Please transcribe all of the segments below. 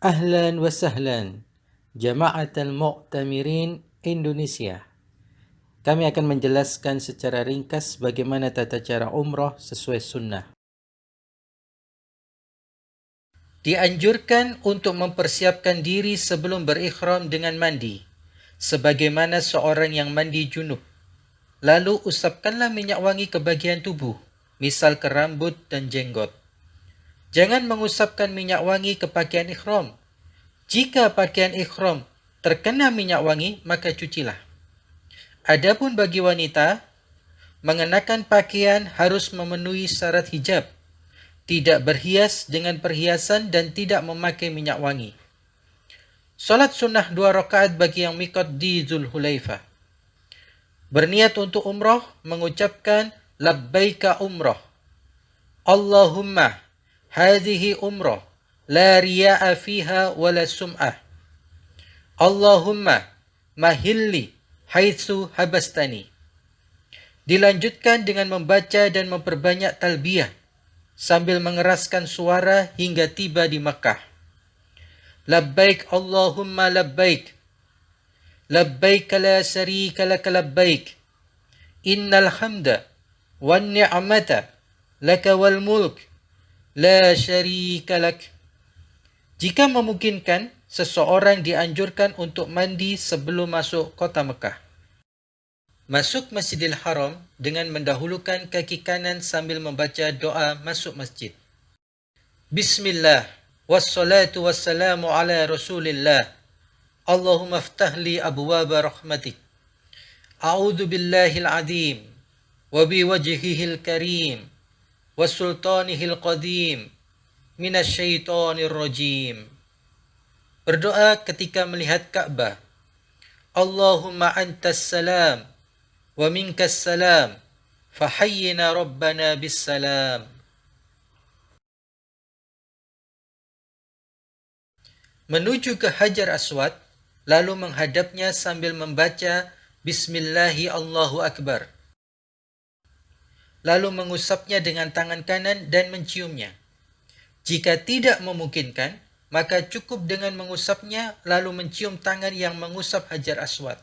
Ahlan wa sahlan, Jama'atul Mu'tamirin Indonesia. Kami akan menjelaskan secara ringkas bagaimana tata cara umrah sesuai sunnah. Dianjurkan untuk mempersiapkan diri sebelum berikhram dengan mandi, sebagaimana seorang yang mandi junub. Lalu usapkanlah minyak wangi ke bagian tubuh, misal ke rambut dan jenggot. Jangan mengusapkan minyak wangi ke pakaian ikhram. Jika pakaian ikhram terkena minyak wangi, maka cucilah. Adapun bagi wanita, mengenakan pakaian harus memenuhi syarat hijab, tidak berhias dengan perhiasan dan tidak memakai minyak wangi. Salat sunnah 2 rakaat bagi yang mikot di Zulhulaifah. Berniat untuk umrah, mengucapkan labbaika umrah. Allahumma hadhihi umrah, la riya'a fiha wala sum'ah. Allahumma mahilli haitsu habastani. Dilanjutkan dengan membaca dan memperbanyak talbiyah sambil mengeraskan suara hingga tiba di Makkah. Labbaik Allahumma labbaik. Labbaik la syarika laka labbaik. Innal hamda wan ni'mata laka wal mulk la syarika lak. Jika memungkinkan, seseorang dianjurkan untuk mandi sebelum masuk kota Mekah. Masuk Masjidil Haram dengan mendahulukan kaki kanan sambil membaca doa masuk masjid. Bismillah, wassalatu wassalamu ala rasulillah. Allahumma aftahli abwaba rahmatik. A'udhu billahil azim, wa biwajhihil karim, wa sultanihil qadim, minasyaitonir rajim. Berdoa ketika melihat Ka'bah. Allahumma antas salam, wa minkas salam, fahayyina rabbana bis salam. Menuju ke Hajar Aswad, lalu menghadapnya sambil membaca Bismillahi Allahu Akbar. Lalu mengusapnya dengan tangan kanan dan menciumnya. Jika tidak memungkinkan, maka cukup dengan mengusapnya lalu mencium tangan yang mengusap Hajar Aswad.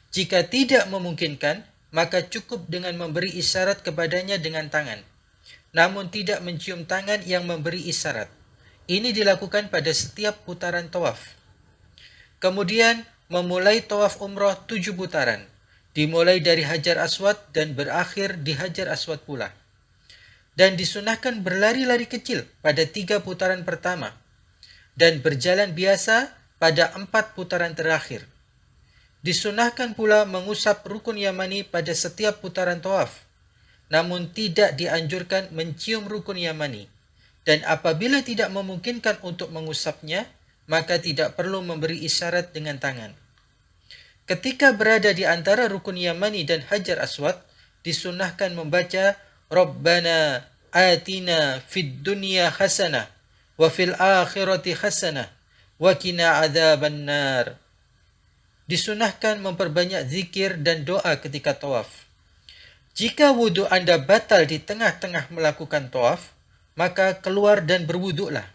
Jika tidak memungkinkan, maka cukup dengan memberi isyarat kepadanya dengan tangan, namun tidak mencium tangan yang memberi isyarat. Ini dilakukan pada setiap putaran tawaf. Kemudian memulai tawaf umrah 7 putaran, dimulai dari Hajar Aswad dan berakhir di Hajar Aswad pula. Dan disunahkan berlari-lari kecil pada 3 putaran pertama, dan berjalan biasa pada 4 putaran terakhir. Disunahkan pula mengusap rukun Yamani pada setiap putaran tawaf, namun tidak dianjurkan mencium rukun Yamani. Dan apabila tidak memungkinkan untuk mengusapnya, maka tidak perlu memberi isyarat dengan tangan. Ketika berada di antara rukun Yamani dan Hajar Aswad, disunahkan membaca Rabbana atina fid dunya hasanah wa fil akhirati hasanah wa qina adzaban nar. Disunahkan memperbanyak zikir dan doa ketika tawaf. Jika wudhu Anda batal di tengah-tengah melakukan tawaf, maka keluar dan berwuduklah.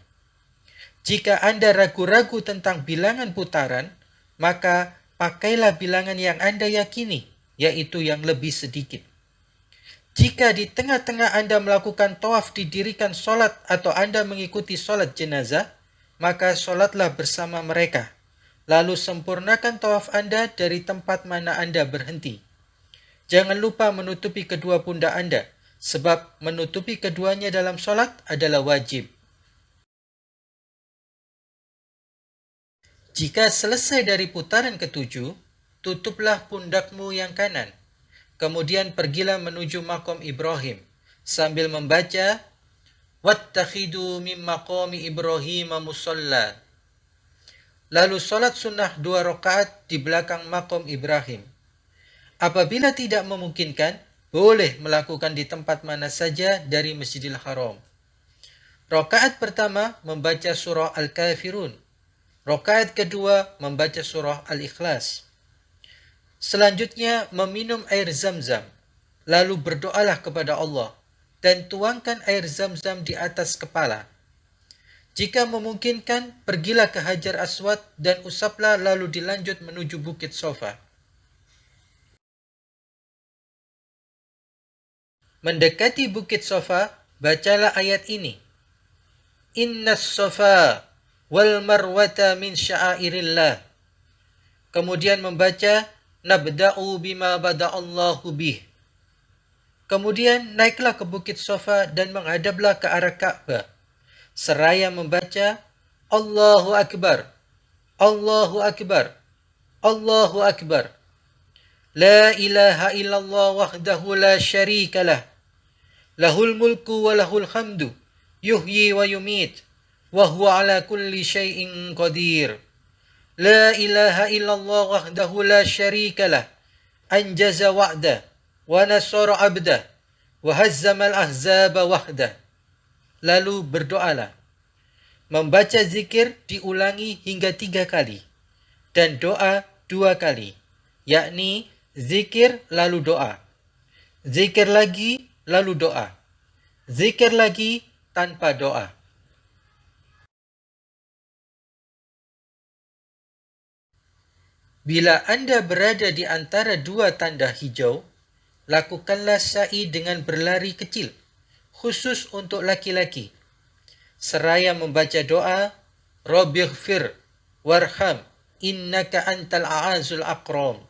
Jika Anda ragu-ragu tentang bilangan putaran, maka pakailah bilangan yang Anda yakini, yaitu yang lebih sedikit. Jika di tengah-tengah Anda melakukan tawaf didirikan solat atau Anda mengikuti solat jenazah, maka solatlah bersama mereka. Lalu sempurnakan tawaf Anda dari tempat mana Anda berhenti. Jangan lupa menutupi kedua pundak Anda, sebab menutupi keduanya dalam solat adalah wajib. Jika selesai dari putaran ke-7, tutuplah pundakmu yang kanan. Kemudian pergilah menuju makom Ibrahim, sambil membaca Wattakhidu min maqami Ibrahim musalla. Lalu solat sunnah 2 rakaat di belakang makom Ibrahim. Apabila tidak memungkinkan, boleh melakukan di tempat mana saja dari Masjidil Haram. Rakaat pertama membaca surah Al-Kafirun. Rakaat kedua membaca surah Al-Ikhlas. Selanjutnya meminum air zam-zam. Lalu berdoalah kepada Allah dan tuangkan air zam-zam di atas kepala. Jika memungkinkan, pergilah ke Hajar Aswad dan usaplah lalu dilanjut menuju Bukit Sofa. Mendekati Bukit Sofa, bacalah ayat ini. Innas Sofa wal Marwata min sya'airillah. Kemudian membaca Nabda'u bima bada'allahu bih. Kemudian naiklah ke Bukit Sofa dan menghadaplah ke arah Ka'bah, seraya membaca Allahu Akbar, Allahu Akbar, Allahu Akbar. La ilaha illallah wahdahu la syarika lah. Lahul mulku wa lahul hamdu. Yuhyi wa yumit. Wa huwa ala kulli syai'in qadir. La ilaha illallah wahdahu la syarika lah. Anjaza wa'dah. Wa nasara abdah. Wa hazzamal ahzaba wahdah. Lalu berdoalah. Membaca zikir diulangi hingga 3 kali. Dan doa 2 kali. Yakni zikir lalu doa. Zikir lagi lalu doa. Zikir lagi tanpa doa. Bila Anda berada di antara 2 tanda hijau, lakukanlah sa'i dengan berlari kecil, khusus untuk laki-laki, seraya membaca doa Rabbighfir warham innaka antal a'azul akram.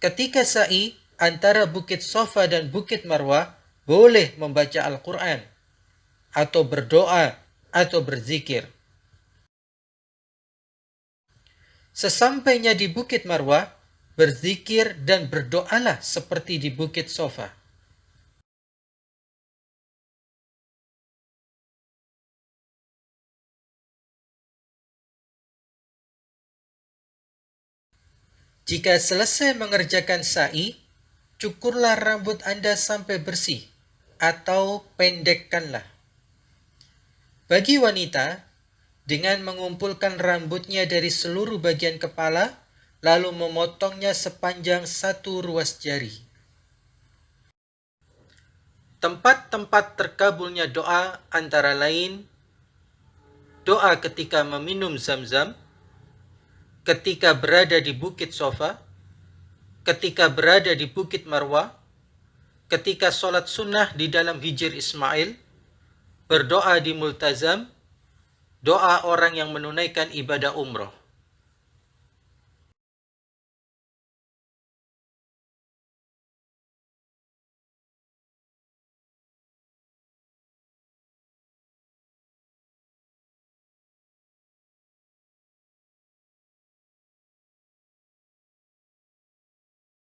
Ketika sa'i antara Bukit Sofa dan Bukit Marwah, boleh membaca Al-Quran, atau berdoa, atau berzikir. Sesampainya di Bukit Marwah, berzikir dan berdoalah seperti di Bukit Sofa. Jika selesai mengerjakan sa'i, cukurlah rambut Anda sampai bersih, atau pendekkanlah. Bagi wanita, dengan mengumpulkan rambutnya dari seluruh bagian kepala, lalu memotongnya sepanjang 1 ruas jari. Tempat-tempat terkabulnya doa antara lain, doa ketika meminum Zam-Zam, ketika berada di Bukit Sofa, ketika berada di Bukit Marwah, ketika sholat sunnah di dalam Hijr Ismail, berdoa di Multazam, doa orang yang menunaikan ibadah umroh.